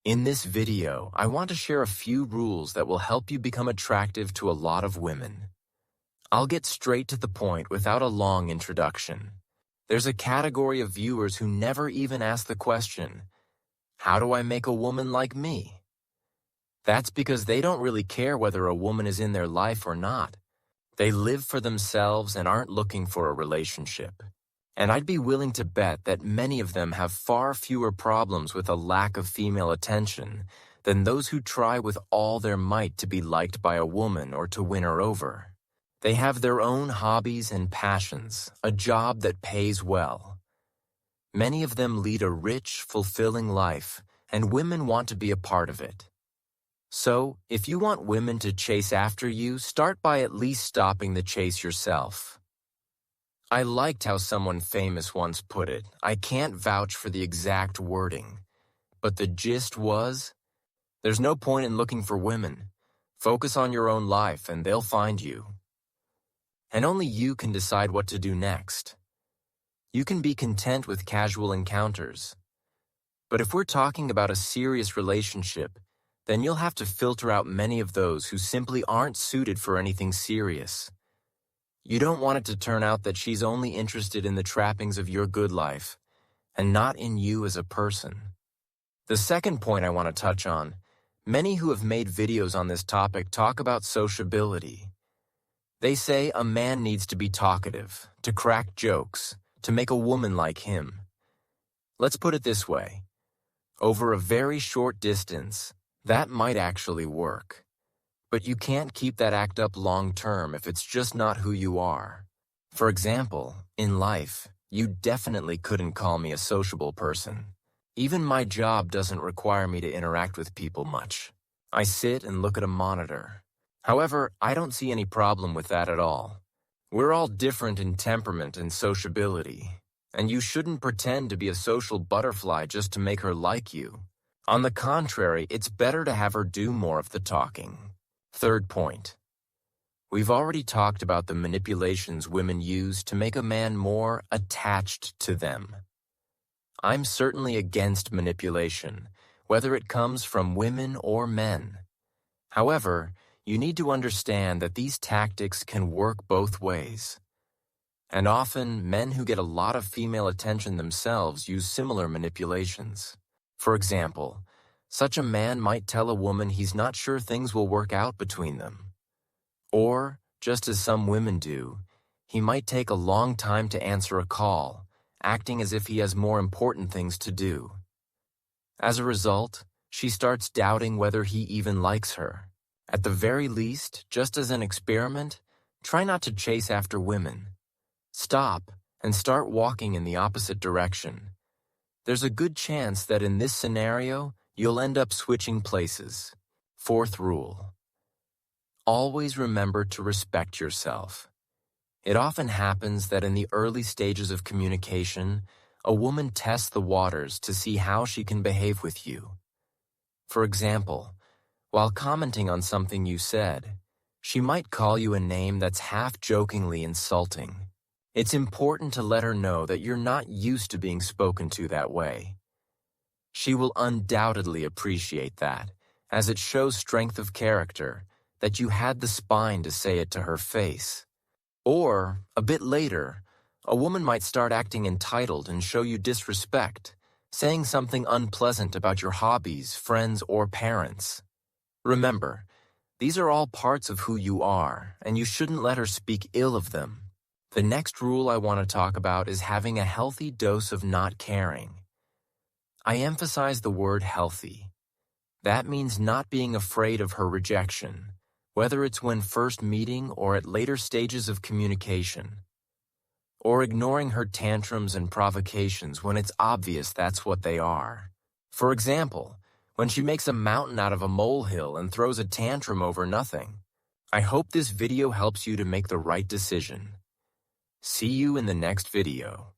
In this video, I want to share a few rules that will help you become attractive to a lot of women. I'll get straight to the point without a long introduction. There's a category of viewers who never even ask the question, how do I make a woman like me? That's because they don't really care whether a woman is in their life or not. They live for themselves and aren't looking for a relationship. And I'd be willing to bet that many of them have far fewer problems with a lack of female attention than those who try with all their might to be liked by a woman or to win her over. They have their own hobbies and passions, a job that pays well. Many of them lead a rich, fulfilling life, and women want to be a part of it. So, if you want women to chase after you, start by at least stopping the chase yourself. I liked how someone famous once put it. I can't vouch for the exact wording, but the gist was, there's no point in looking for women. Focus on your own life and they'll find you. And only you can decide what to do next. You can be content with casual encounters. But if we're talking about a serious relationship, then you'll have to filter out many of those who simply aren't suited for anything serious. You don't want it to turn out that she's only interested in the trappings of your good life, and not in you as a person. The second point I want to touch on, many who have made videos on this topic talk about sociability. They say a man needs to be talkative, to crack jokes, to make a woman like him. Let's put it this way. Over a very short distance, that might actually work. But you can't keep that act up long term if it's just not who you are. For example, in life, you definitely couldn't call me a sociable person. Even my job doesn't require me to interact with people much. I sit and look at a monitor. However, I don't see any problem with that at all. We're all different in temperament and sociability, and you shouldn't pretend to be a social butterfly just to make her like you. On the contrary, it's better to have her do more of the talking. Third point. We've already talked about the manipulations women use to make a man more attached to them. I'm certainly against manipulation, whether it comes from women or men. However, you need to understand that these tactics can work both ways. And often, men who get a lot of female attention themselves use similar manipulations. For example, such a man might tell a woman he's not sure things will work out between them. Or, just as some women do, he might take a long time to answer a call, acting as if he has more important things to do. As a result, she starts doubting whether he even likes her. At the very least, just as an experiment, try not to chase after women. Stop and start walking in the opposite direction. There's a good chance that in this scenario, you'll end up switching places. Fourth rule. Always remember to respect yourself. It often happens that in the early stages of communication, a woman tests the waters to see how she can behave with you. For example, while commenting on something you said, she might call you a name that's half-jokingly insulting. It's important to let her know that you're not used to being spoken to that way. She will undoubtedly appreciate that, as it shows strength of character, that you had the spine to say it to her face. Or, a bit later, a woman might start acting entitled and show you disrespect, saying something unpleasant about your hobbies, friends, or parents. Remember, these are all parts of who you are, and you shouldn't let her speak ill of them. The next rule I want to talk about is having a healthy dose of not caring. I emphasize the word healthy. That means not being afraid of her rejection, whether it's when first meeting or at later stages of communication, or ignoring her tantrums and provocations when it's obvious that's what they are. For example, when she makes a mountain out of a molehill and throws a tantrum over nothing. I hope this video helps you to make the right decision. See you in the next video.